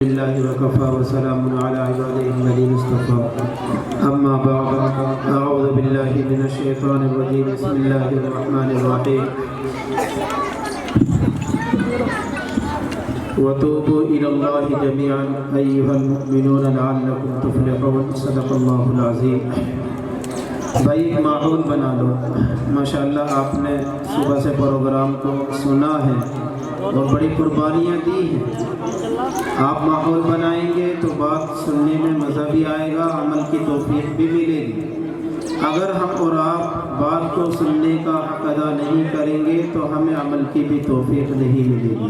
لله وكفى وسلام على عباده الذين اصطفى اما بعد اعوذ بالله من الشيطان الرجيم بسم الله الرحمن الرحيم وتوبوا الى الله جميعا ايها المؤمنون لعلكم تفلحون صدق الله العظيم. بھائی ایک ماحول بنا لو. ماشاءاللہ آپ نے صبح سے پروگرام کو سنا ہے اور بڑی قربانیاں دی ہیں. آپ ماحول بنائیں گے تو بات سننے میں مزہ بھی آئے گا, عمل کی توفیق بھی ملے گی. اگر ہم اور آپ بات کو سننے کا حق ادا نہیں کریں گے تو ہمیں عمل کی بھی توفیق نہیں ملے گی.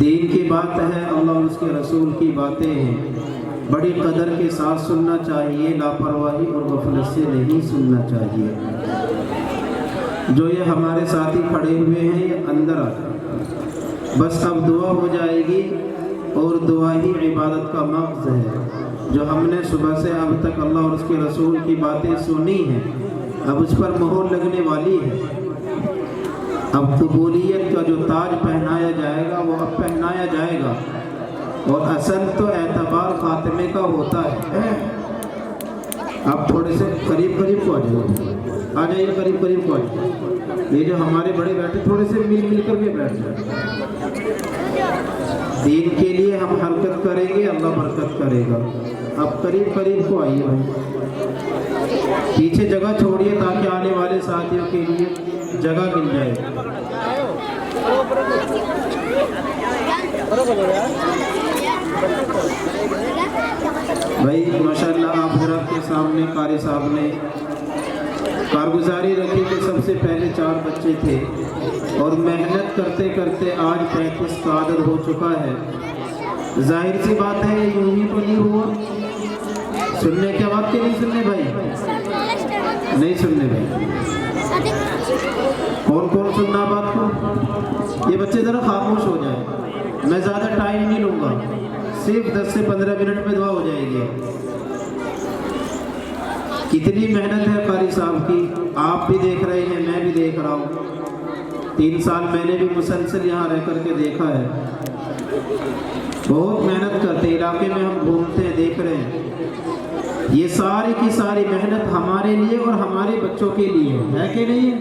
دین کی بات ہے, اللہ اور اس کے رسول کی باتیں ہیں, بڑی قدر کے ساتھ سننا چاہیے, لاپرواہی اور غفلت سے نہیں سننا چاہیے. جو یہ ہمارے ساتھی کھڑے ہوئے ہیں یہ اندر آ جائیں, بس اب دعا ہو جائے گی اور دعا ہی عبادت کا مغز ہے. جو ہم نے صبح سے اب تک اللہ اور اس کے رسول کی باتیں سنی ہیں اب اس پر مہر لگنے والی ہے. اب قبولیت کا جو تاج پہنایا جائے گا وہ اب پہنایا جائے گا, اور اصل تو اعتبار خاتمے کا ہوتا ہے. آپ تھوڑے سے قریب کو آ جائیے قریب کو آ جائیے. یہ جو ہمارے بڑے بیٹھے تھوڑے سے مل کر کے بیٹھ جائیں. دین کے لیے ہم حرکت کریں گے, اللہ برکت کرے گا. اب قریب کو آئیے بھائی, پیچھے جگہ چھوڑیے تاکہ آنے والے ساتھیوں کے لیے جگہ مل جائے. بھائی ماشاءاللہ آپ حضرات کے سامنے قاری صاحب نے کارگزاری رکھی کہ سب سے پہلے 4 بچے تھے اور محنت کرتے کرتے آج 35 کا عدد ہو چکا ہے. ظاہر سی بات ہے یوں ہی تو نہیں ہوا. سننے کے بعد کہ نہیں سننے بھائی, نہیں سننے بھائی, کون سننا بات کو. یہ بچے ذرا خاموش ہو جائیں, میں زیادہ ٹائم نہیں لوں گا, صرف 10 سے 15 منٹ میں دعا ہو جائے گی. کتنی محنت ہے قاری صاحب کی, آپ بھی دیکھ رہے ہیں, میں بھی دیکھ رہا ہوں. 3 سال میں نے بھی مسلسل یہاں رہ کر کے دیکھا ہے. بہت محنت کرتے, علاقے میں ہم گھومتے ہیں, دیکھ رہے ہیں. یہ ساری کی ساری محنت ہمارے لیے اور ہمارے بچوں کے لیے ہے کہ نہیں ہے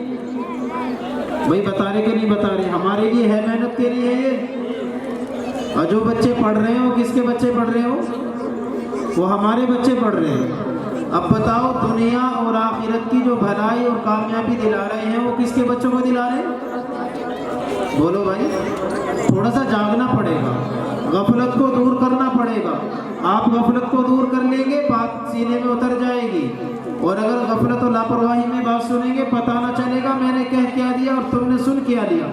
بھائی؟ بتا رہے کہ نہیں بتا رہے؟ ہمارے لیے ہے, محنت کے لیے ہے یہ. اور جو بچے پڑھ رہے ہو, کس کے بچے پڑھ رہے ہو؟ وہ ہمارے بچے پڑھ رہے ہیں. اب بتاؤ, دنیا اور آخرت کی جو بھلائی اور کامیابی دلا رہے ہیں وہ کس کے بچوں کو دلا رہے ہیں؟ بولو بھائی. تھوڑا سا جاگنا پڑے گا, غفلت کو دور کرنا پڑے گا. آپ غفلت کو دور کر لیں گے, بات سینے میں اتر جائے گی. اور اگر غفلت اور لاپرواہی میں بات سنیں گے, پتہ نہ چلے گا میں نے کہہ کیا دیا اور تم نے سن کیا لیا.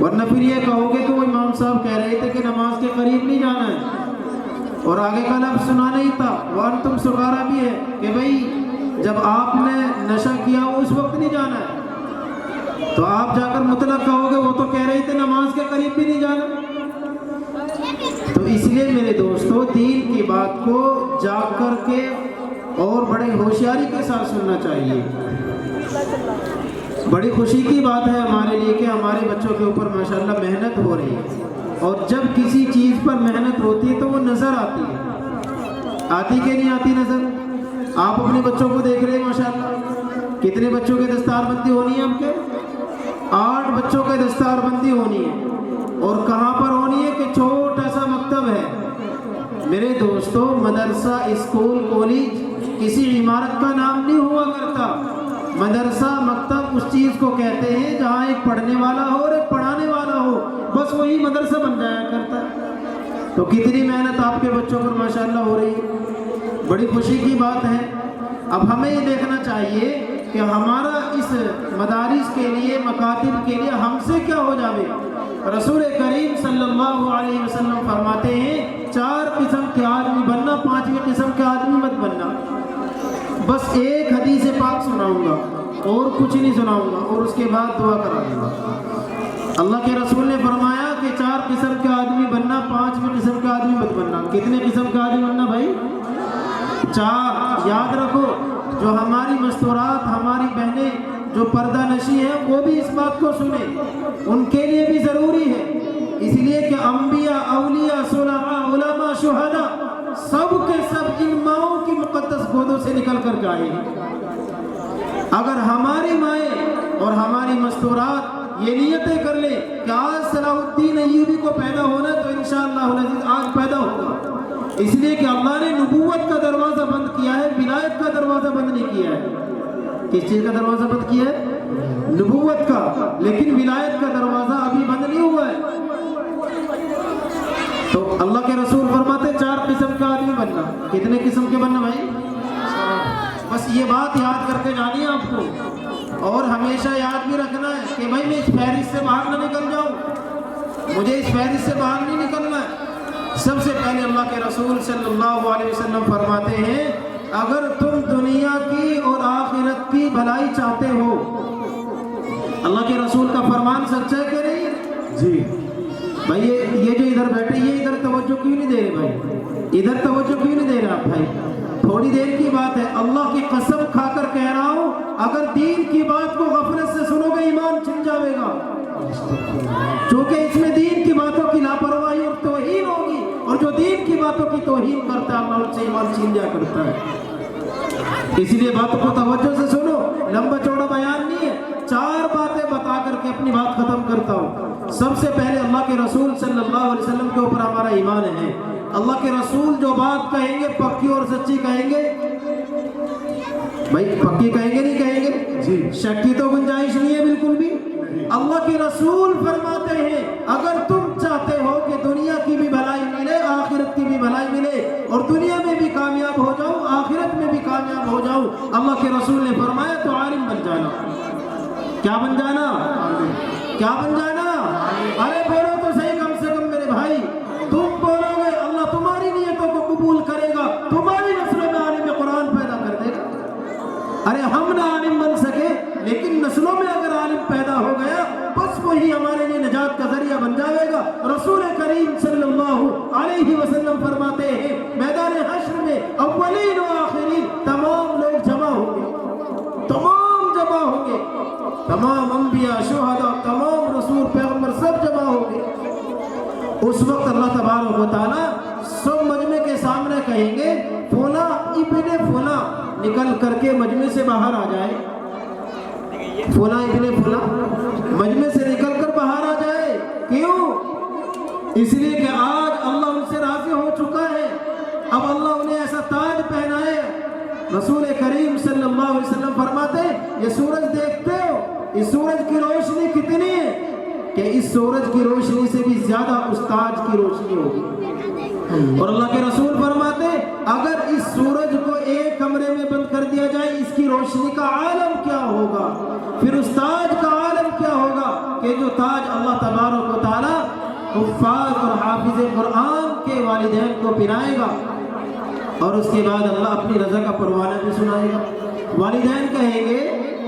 ورنہ پھر یہ کہو گے کہ وہ امام صاحب کہہ رہے تھے کہ نماز کے قریب نہیں جانا ہے, اور آگے کا لفظ سنا نہیں تھا. وَأَنْتُمْ سُكَارَىٰ بھی ہے کہ بھئی جب آپ نے نشہ کیا اس وقت نہیں جانا ہے. تو آپ جا کر مطلق کہو گے وہ تو کہہ رہے تھے نماز کے قریب بھی نہیں جانا. تو اس لیے میرے دوستو, دین کی بات کو جاگ کر کے اور بڑے ہوشیاری کے ساتھ سننا چاہیے. بڑی خوشی کی بات ہے ہمارے لیے کہ ہمارے بچوں کے اوپر ماشاءاللہ محنت ہو رہی ہے. اور جب کسی چیز پر محنت ہوتی ہے تو وہ نظر آتی ہے. آتی کہ نہیں آتی نظر؟ آپ اپنے بچوں کو دیکھ رہے ہیں ماشاءاللہ. کتنے بچوں کے دستار بندی ہونی ہے آپ کے؟ 8 بچوں کے دستار بندی ہونی ہے. اور کہاں پر ہونی ہے کہ چھوٹا سا مکتب ہے. میرے دوستو, مدرسہ, اسکول, کالج کسی عمارت کا نام نہیں ہوا کرتا. مدرسہ, مکتب اس چیز کو کہتے ہیں جہاں ایک پڑھنے والا ہو اور ایک پڑھانے والا ہو, بس وہی مدرسہ بن جایا کرتا ہے. تو کتنی محنت آپ کے بچوں پر ماشاءاللہ ہو رہی ہے, بڑی خوشی کی بات ہے. اب ہمیں یہ دیکھنا چاہیے کہ ہمارا اس مدارس کے لیے, مکاتب کے لیے ہم سے کیا ہو جاوے. رسول کریم صلی اللہ علیہ وسلم فرماتے ہیں 4 قسم کے آدمی بننا, 5ویں قسم کے آدمی مت بننا. بس ایک حدیث پاک سناؤں گا اور کچھ نہیں سناؤں گا, اور اس کے بعد دعا کرا دوں گا. اللہ کے رسول نے فرمایا کہ 4 قسم کے آدمی بننا, 5ویں قسم کے آدمی مت بننا. کتنے قسم کے آدمی بننا بھائی؟ 4. یاد رکھو, جو ہماری مستورات, ہماری بہنیں جو پردہ نشی ہیں وہ بھی اس بات کو سنیں, ان کے لیے بھی ضروری ہے. اس لیے کہ انبیاء، اولیاء، صلحاء، علماء، شہداء سب کے سب ان ماؤں کی مقدس گودوں سے نکل کر کے آئے ہیں۔ اگر ہماری مائیں اور ہماری مستورات یہ نیتیں کر لیں کہ آج صلاح الدین ایوبی کو پیدا ہونا ہے تو انشاءاللہ العزیز آج پیدا ہوگا، اس لیے کہ اللہ نے نبوت کا دروازہ بند کیا ہے، ولایت کا دروازہ بند نہیں کیا ہے۔ کس چیز کا دروازہ بند کیا ہے؟ نبوت کا، لیکن ولایت کا دروازہ ابھی بند نہیں ہوا ہے۔ تو اللہ کے رسول فرماتے 4 قسم کا آدمی بننا۔ کتنے قسم کے بننا بھائی؟ بس یہ بات یاد کر کے جانی ہے آپ کو، اور ہمیشہ یاد بھی رکھنا ہے کہ بھائی میں اس فہرست سے باہر نہ نکل جاؤں، مجھے اس فہرست سے باہر نہیں نکلنا ہے۔ سب سے پہلے اللہ کے رسول صلی اللہ علیہ وسلم فرماتے ہیں اگر تم دنیا کی اور آخرت کی بھلائی چاہتے ہو، اللہ کے رسول کا فرمان سچا ہے کہ نہیں؟ جی بھائی یہ جو ادھر بیٹھے یہ ادھر توجہ کیوں نہیں دے رہے بھائی؟ ادھر توجہ کیوں نہیں دے رہے آپ بھائی؟ تھوڑی دیر کی بات ہے، اللہ کی قسم کھا کر کہہ رہا ہوں اگر دین کی بات کو غفلت سے سنو گے ایمان چھن جاوے گا، چونکہ اس میں دین کی باتوں کی لاپرواہی اور توہین ہوگی، اور جو دین کی باتوں کی توہین کرتا ہے اللہ ان سے ایمان چھین جا کرتا ہے۔ اس لیے باتوں کو توجہ سے سنو، لمبا چوڑا بیان نہیں ہے، 4 باتیں بتا کر کے اپنی بات ختم کرتا ہوں۔ سب سے پہلے اللہ کے رسول صلی اللہ علیہ وسلم کے اوپر ہمارا ایمان ہے۔ اللہ کے رسول جو بات کہیں گے پکی اور سچی کہیں گے، بھائی پکی کہیں گے نہیں کہیں گے؟ جی شک کی تو گنجائش نہیں ہے بالکل بھی۔ اللہ کے رسول فرماتے ہیں اگر تم چاہتے ہو کہ دنیا کی بھی بھلائی ملے، آخرت کی بھی بھلائی ملے، اور دنیا میں بھی کامیاب ہو جاؤ، آخرت میں بھی کامیاب ہو جاؤ، اللہ کے رسول نے فرمایا تو عالم بن جانا۔ کیا بن جانا؟ کیا بن جانا؟ ارے بولو تو صحیح کم سے کم میرے بھائی، تم بولو گے اللہ تمہاری نیتوں کو قبول کرے گا، تمہاری نسلوں میں عالم قرآن پیدا کر دے گا۔ ارے ہم نہ عالم بن سکے لیکن نسلوں میں اگر عالم پیدا ہو گیا بس وہی ہمارے لیے نجات کا ذریعہ بن جائے گا۔ رسول کریم صلی اللہ علیہ وسلم فرماتے ہیں میدان حشر میں اولین و آخرین تمام لوگ جمع ہوں گے، تمام جمع ہوں گے، تمام انبیاء، شہداء، تمام رسول، پیغمبر سب جمع ہوں گے۔ اس وقت اللہ تبارک و تعالیٰ سب مجمع کے سامنے کہیں گے فلاں ابن فلاں نکل کر کے مجمع سے باہر آ جائے، فلاں ابن فلاں مجمع سے نکل کر باہر آ جائے۔ کیوں؟ اس لیے کہ آج اللہ ان سے راضی ہو چکا ہے، اب اللہ انہیں ایسا تاج پہنائے۔ رسول کریم صلی اللہ علیہ وسلم فرماتے ہیں یہ سورج دیکھتے ہو، اس سورج کی روشنی کتنی ہے کہ اس سورج کی روشنی سے بھی زیادہ اس تاج کی روشنی ہوگی۔ اور اللہ کے رسول فرماتے ہیں اگر اس سورج کو ایک کمرے میں بند کر دیا جائے اس کی روشنی کا عالم کیا ہوگا، پھر اس تاج کا عالم کیا ہوگا کہ جو تاج اللہ تبارک و تعالی حفاظ اور حافظ قرآن کے والدین کو پہنائے گا، اور اس کے بعد اللہ اپنی رضا کا پروانہ بھی سنائے گا۔ والدین کہیں گے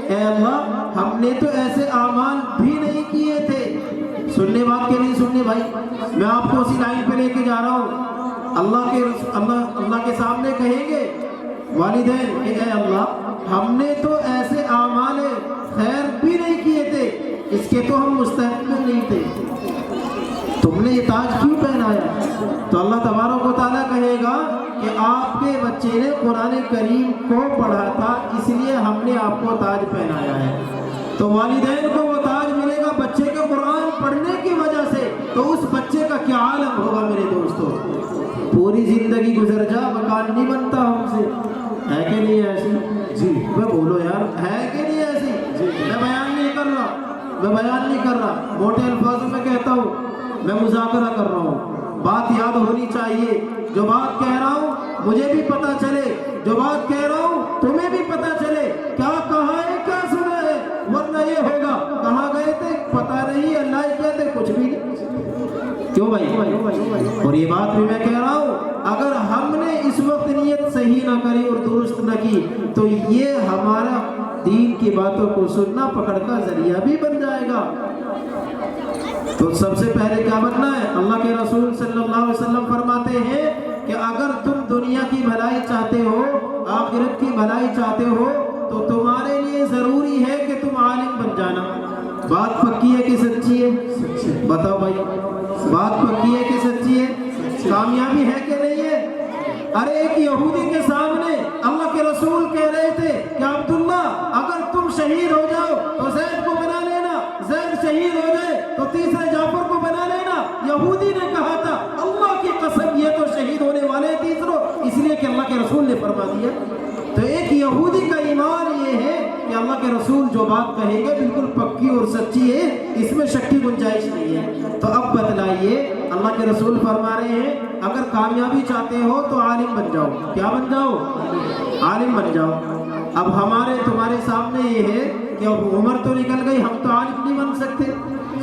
اے اللہ ہم نے تو ایسے اعمال بھی نہیں کیے تھے۔ سننے بات کے نہیں سننے بھائی، میں آپ کو اسی لائن پہ لے کے جا رہا ہوں۔ اللہ کے سامنے کہیں گے والدین کہ اے اللہ ہم نے تو ایسے اعمال خیر بھی نہیں کیے تھے، اس کے تو ہم مستحق نہیں تھے، تم نے یہ تاج کیوں پہنایا؟ تو اللہ تبارک و تعالیٰ کہے گا کہ آپ کے بچے نے قرآن کریم کو پڑھا تھا اس لیے ہم نے آپ کو تاج پہنایا ہے۔ تو والدین کو وہ تاج ملے گا بچے کے قرآن پڑھنے کی وجہ سے، تو اس بچے کا کیا عالم ہوگا میرے دوستو؟ پوری زندگی گزر جا مکان نہیں بنتا ہم سے، ہے کہ نہیں ایسی؟ جی میں بولو یار، ہے کہ نہیں ایسی؟ میں بیان نہیں کر رہا، موٹے الفاظوں میں کہتا ہوں، میں مذاکرہ کر رہا ہوں۔ بات یاد ہونی چاہیے، جو بات کہہ رہا ہوں مجھے بھی پتا چلے، جو بات کہہ رہا ہوں تمہیں بھی پتا چلے، کیا کہا ہے کیا سنا ہے، ورنہ یہ ہوگا کہاں گئے تھے پتا نہیں، اللہ ہی کہتے کچھ بھی نہیں۔ کیوں بھائی؟ اور یہ بات بھی میں کہہ رہا ہوں اگر ہم نے اس وقت نیت صحیح نہ کری اور درست نہ کی تو یہ ہمارا دین کی باتوں کو سننا پکڑ کا ذریعہ بھی بن جائے گا۔ تو سب سے پہلے کیا بننا ہے؟ اللہ کے رسول صلی اللہ علیہ وسلم فرماتے ہیں کہ اگر تم دنیا کی بھلائی چاہتے ہو، آخرت کی بھلائی چاہتے ہو تو تمہارے لیے ضروری ہے کہ تم عالم بن جانا۔ بات پکی ہے کہ سچی ہے؟ بتاؤ بھائی۔ بھائی، بات پکی ہے کہ سچی ہے؟ کامیابی ہے کہ نہیں ہے؟ ارے ایک یہودی کے سامنے اللہ کے رسول کہہ رہے تھے کہ عبداللہ اگر تم شہید ہو جاؤ تو زید کو بنا لینا، زید شہید ہو جائے تو تیسرے جعفر کو بنا لینا۔ یہودی نے کہا تھا اللہ کی قسم یہ تو شہید ہونے والے ہیں تیسروں، اس لیے کہ اللہ کے رسول نے فرما دیا۔ تو ایک یہودی کا ایمان یہ ہے کہ اللہ کے رسول جو بات کہیں گے بالکل پکی اور سچی ہے، اس میں شک کی گنجائش نہیں ہے۔ تو اب بتلائیے، اللہ کے رسول فرما رہے ہیں اگر کامیابی چاہتے ہو تو عالم بن جاؤ۔ کیا بن جاؤ؟ عالم بن جاؤ۔ اب ہمارے تمہارے سامنے یہ ہے کہ اب عمر تو نکل گئی، ہم تو عالم نہیں بن سکتے،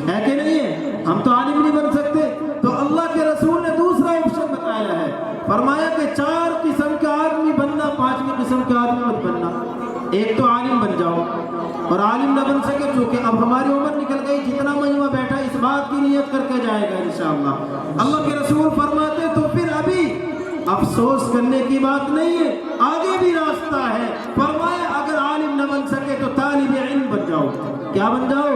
ہے کہ نہیں ہے؟ ہم تو عالم نہیں بن سکتے۔ تو اللہ کے رسول نے دوسرا آپشن بتایا ہے، فرمایا کہ 4 قسم کے آدمی بننا، 5ویں قسم کے آدمی مت بننا۔ ایک تو عالم بن جاؤ، اور عالم نہ بن سکے چونکہ اب ہماری عمر نکل گئی، جتنا مجمع بیٹھا اس بات کی نیت کر کے جائے گا انشاءاللہ۔ اللہ کے رسول فرماتے تو پھر ابھی افسوس کرنے کی بات نہیں ہے، آگے بھی راستہ ہے۔ فرمایا اگر عالم نہ بن سکے تو طالب علم بن جاؤ۔ کیا بن جاؤ؟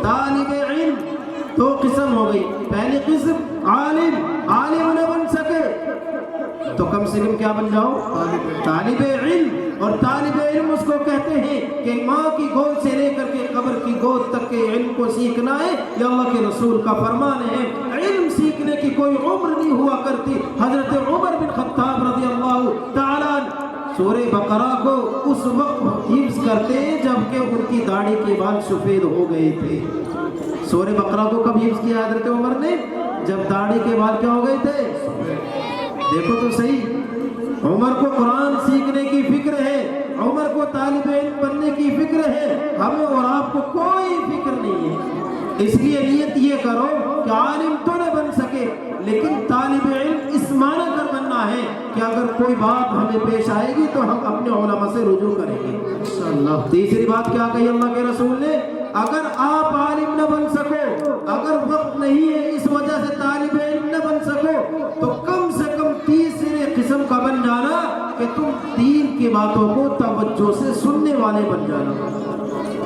طالب علم۔ 2 قسم ہو گئی، پہلی قسم عالم، عالم نہ بن سکے تو کم سے کم کیا بن جاؤ؟ طالب علم۔ اور طالب علم اس کو کہتے ہیں کہ ماں کی گود سے لے کر کے قبر کی گود تک کے علم کو سیکھنا ہے، یہ اللہ کے رسول کا فرمان ہے۔ علم سیکھنے کی کوئی عمر نہیں ہوا کرتی۔ حضرت عمر بن خطاب رضی اللہ تعالیٰ سورہ بقرہ کو اس وقت حفظ کرتے ہیں جبکہ ان کی داڑھی کے بال سفید ہو گئے تھے۔ سورہ بقرہ کو کب حفظ کیا حضرت عمر نے؟ جب داڑھی کے بال کیا ہو گئے تھے؟ دیکھو تو صحیح، عمر کو قرآن سیکھنے کی فکر ہے، عمر کو طالب علم بننے کی فکر ہے، ہمیں اور آپ کو کوئی فکر نہیں ہے۔ اس لیے نیت یہ کرو کہ عالم تو نہ بن سکے لیکن طالب علم اس معنی کر بننا ہے کہ اگر کوئی بات ہمیں پیش آئے گی تو ہم اپنے علماء سے رجوع کریں گے انشاءاللہ۔ تیسری بات کیا کہی اللہ کے رسول نے؟ اگر آپ عالم نہ بن سکو، اگر وقت نہیں ہے اس وجہ سے طالب علم نہ بن سکو تو کم سے کم تیسرے قسم کا بن جانا کہ تم دین کی باتوں کو توجہ سے سننے والے بن جانا۔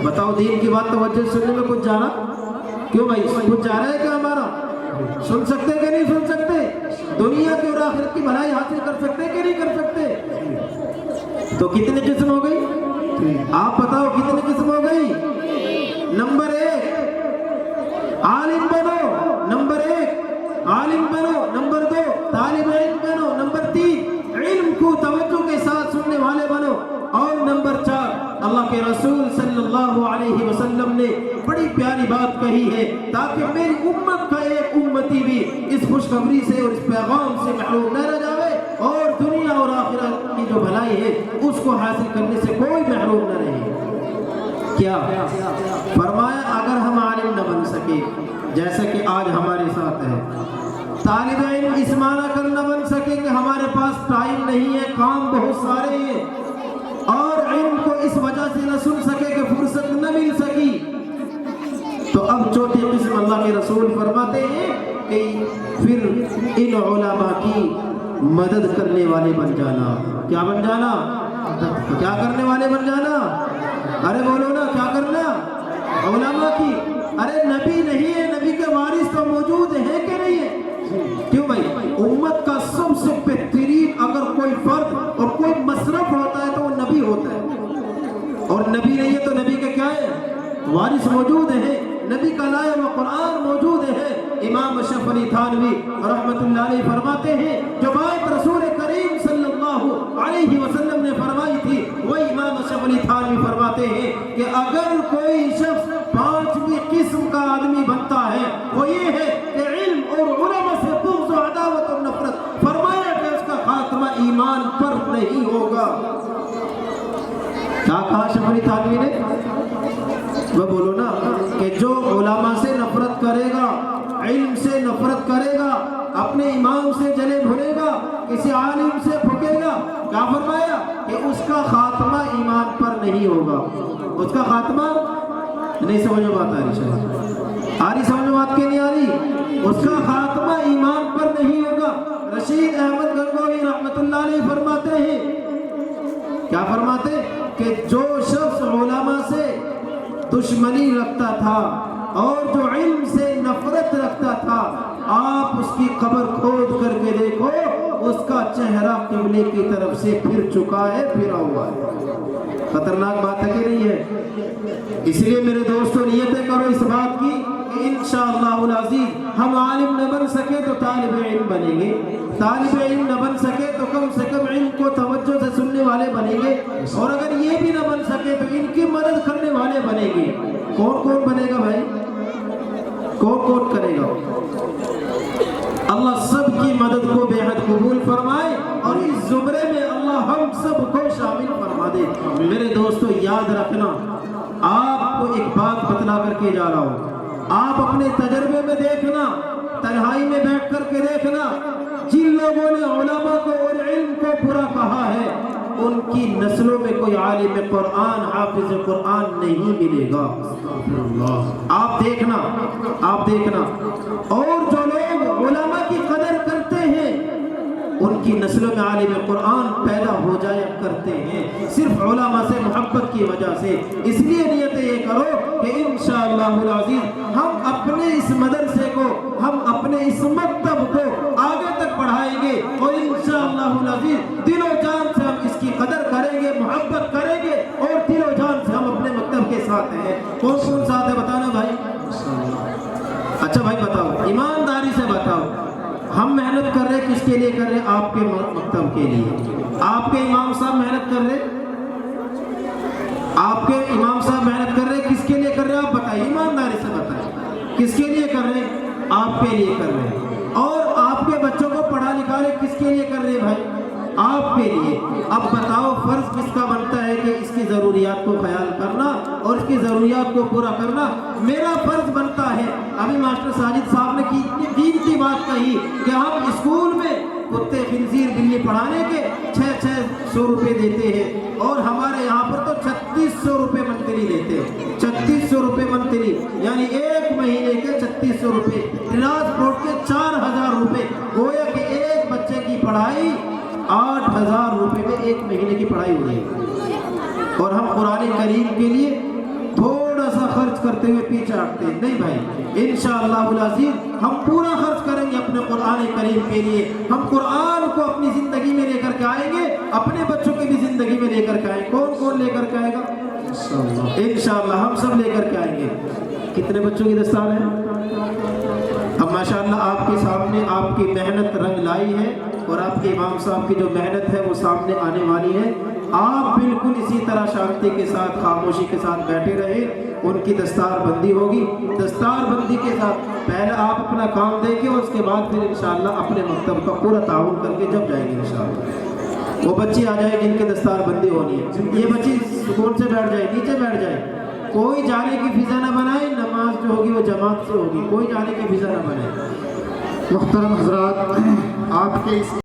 بتاؤ دین کی بات توجہ سے سننے میں کچھ جانا؟ کیوں بھائی کچھ جا رہا ہے کیا ہمارا؟ سن سکتے کہ نہیں سن سکتے؟ دنیا کی اور آخرت کی بھلائی حاصل کر سکتے کہ نہیں کر سکتے؟ تو کتنے قسم ہو گئی؟ آپ بتاؤ کتنے قسم ہو گئی؟ نمبر 1 عالم بنو، نمبر 1 عالم بنو، نمبر 2 طالب علم بنو، نمبر 3 علم کو توجہ کے ساتھ سننے والے بنو، اور نمبر 4 اللہ کے رسول صلی اللہ علیہ وسلم نے بڑی پیاری بات کہی ہے تاکہ میری امت کا ایک امتی بھی اس خوشخبری سے اور اس پیغام سے محروم نہ رہ جائے اور دنیا اور آخرت کی جو بھلائی ہے اس کو حاصل کرنے سے کوئی محروم نہ رہے۔ کیا فرمایا؟ اگر ہم عالم نہ بن سکے جیسا کہ آج ہمارے ساتھ ہے، طالب علم اس معنی کر نہ بن سکے کہ ہمارے پاس ٹائم نہیں ہے، کام بہت سارے ہیں، اور علم کو اس وجہ سے نہ سن سکے کہ فرصت نہ مل سکی، تو اب چوتھی قسم اللہ کے رسول فرماتے ہیں کہ پھر ان علماء کی مدد کرنے والے بن جانا۔ کیا بن جانا؟ کیا کرنے والے بن جانا؟ ارے بولو نا، کیا کرنا؟ علماء کی۔ ارے نبی نہیں ہے، نبی کے وارث تو موجود ہیں کہ نہیں ہے؟ کیوں بھائی؟ امت کا سب سے بہترین اگر کوئی فرد اور کوئی مصرف ہوتا ہے تو وہ نبی ہوتا ہے، اور نبی نہیں ہے تو نبی کے کیا ہے؟ وارث موجود ہیں، نبی کا لایا ہوا قرآن موجود ہے۔ امام اشرف علی تھانوی رحمۃ اللہ علیہ فرماتے ہیں جو بات رسول کریم صلی اللہ علیہ وسلم نے فرمائی تھی وہ امام اشرف علی تھانوی فرماتے ہیں کہ اگر کوئی شخص 5ویں قسم کا آدمی بنتا ہے وہ یہ ہے کہ علم اور علماء سے بغض و عداوت اور نفرت، فرمایا کہ اس کا خاتمہ ایمان پر نہیں ہوگا۔ کیا کہا اشرف علی تھانوی نے؟ وہ بولو نا کہ جو علماء سے نفرت کرے گا، علم سے نفرت کرے گا، اپنے امام سے جلے بھرے گا، کسی عالم سے پھکے گا، کیا فرمایا کہ اس کا خاتمہ ایمان پر نہیں ہوگا۔ اس کا خاتمہ نہیں سمجھ میں بات آ رہی، آ رہی سمجھ میں بات کی نہیں آ رہی؟ اس کا خاتمہ ایمان پر نہیں ہوگا۔ رشید احمد گنگوہی رحمۃ اللہ علیہ فرماتے ہیں، کیا فرماتے کہ جو شخص علماء سے دشمنی رکھتا تھا اور جو علم سے نفرت نیت رکھتا تھا، آپ اس کی قبر کھود کر کے دیکھو، اس کا چہرہ قبلے کی طرف سے پھر چکا ہے، پھرا ہوا ہے۔ خطرناک بات ہے کہ نہیں ہے؟ اس لیے میرے دوستوں نیتیں کرو اس بات کی کہ انشاءاللہ العزیز ہم عالم نہ بن سکے تو طالب علم بنیں گے، طالب علم نہ بن سکے تو کم سے کم علم کو توجہ سے سننے والے بنیں گے، اور اگر یہ بھی نہ بن سکے تو ان کی مدد کرنے والے بنیں گے۔ کون کون بنے گا بھائی؟ کون کون کرے گا؟ اللہ سب کی مدد کو بے حد قبول فرمائے اور اس زمرے میں اللہ ہم سب کو شامل فرما دے۔ میرے دوستو یاد رکھنا، آپ کو ایک بات بتلا کر کے جا رہا ہوں، آپ اپنے تجربے میں دیکھنا، تنہائی میں بیٹھ کر کے دیکھنا، جن لوگوں نے علماء کو اور علم کو برا کہا ہے ان کی نسلوں میں کوئی عالم قرآن، حافظ قرآن نہیں ملے گا۔ آپ دیکھنا، آپ دیکھنا، اور جو لوگ علماء کی قدر کرتے ہیں ان کی نسلوں میں عالم قرآن پیدا ہو جایا کرتے ہیں، صرف علماء سے محبت کی وجہ سے۔ اس لیے نیت یہ کرو کہ انشاءاللہ العزیز ہم اپنے اس مدرسے کو، ہم اپنے اس مکتب کو آگے تک بڑھائیں گے، اور انشاءاللہ العزیز دل و جان سے ہم اس کی قدر کریں گے، محبت کریں گے، اور دل و جان سے ہم اپنے مکتب کے ساتھ ہیں۔ کون کون ساتھ ہے بتانا بھائی؟ اچھا بھائی بتاؤ، ایمانداری سے بتاؤ، ہم محنت کر رہے کس کے لیے کر رہے؟ آپ کے مکتب کے لیے۔ آپ کے امام صاحب محنت کر رہے، آپ کے امام صاحب محنت کر رہے کس کے لیے کر رہے؟ آپ بتائیے، ایمانداری سے بتائیے، کس کے لیے کر رہے؟ آپ کے لیے کر رہے۔ اور آپ کے بچوں کو پڑھا لکھا رہے کس کے لیے کر رہے بھائی؟ آپ کے لیے۔ اب بتاؤ فرض کس کا بنتا ہے کہ اس کی ضروریات کو خیال کرنا اور اس کی ضروریات کو پورا کرنا میرا فرض بنتا ہے۔ ابھی ماسٹر ساجد صاحب نے اتنی قیمتی بات کہی کہ ہم اسکول میں کتے خنزیر بلی پڑھانے کے 600 روپے دیتے ہیں، اور ہمارے یہاں پر تو 3600 روپے منتری دیتے ہیں۔ 3600 روپے منتری یعنی ایک مہینے کے 3600 روپے، ٹرانسپورٹ کے 4000 روپے، گویا کہ ایک بچے کی پڑھائی 8000 روپے میں ایک مہینے کی پڑھائی ہو رہی ہے، اور ہم قرآن کریم کے لیے تھوڑا سا خرچ کرتے ہوئے پیچھے ہٹتے ہیں۔ نہیں بھائی، انشاءاللہ العزیز ہم پورا خرچ کریں گے اپنے قرآن کریم کے لیے۔ ہم قرآن کو اپنی زندگی میں لے کر کے آئیں گے، اپنے بچوں کی بھی زندگی میں لے کر کے آئیں گے۔ کون کون لے کر کے آئے گا؟ انشاءاللہ ہم سب لے کر کے آئیں گے۔ کتنے بچوں کی دستار ہے؟ اب ماشاءاللہ آپ کے سامنے آپ کی محنت رنگ لائی ہے، اور آپ کے امام صاحب کی جو محنت ہے وہ سامنے آنے والی ہے۔ آپ بالکل اسی طرح شانتی کے ساتھ، خاموشی کے ساتھ بیٹھے رہے، ان کی دستار بندی ہوگی۔ دستار بندی کے ساتھ پہلے آپ اپنا کام دیکھیں، اور اس کے بعد پھر انشاءاللہ اپنے مکتب کا پورا تعاون کر کے جب جائیں گے انشاءاللہ، وہ بچی آ جائے جن کی دستار بندی ہونی ہے، یہ بچی سکون سے بیٹھ جائے، نیچے بیٹھ جائے، کوئی جانے کی فضا نہ بنائے، نماز جو ہوگی وہ جماعت سے ہوگی، کوئی جانے کی فضا نہ بنائے۔ محترم حضرات، آپ کے اس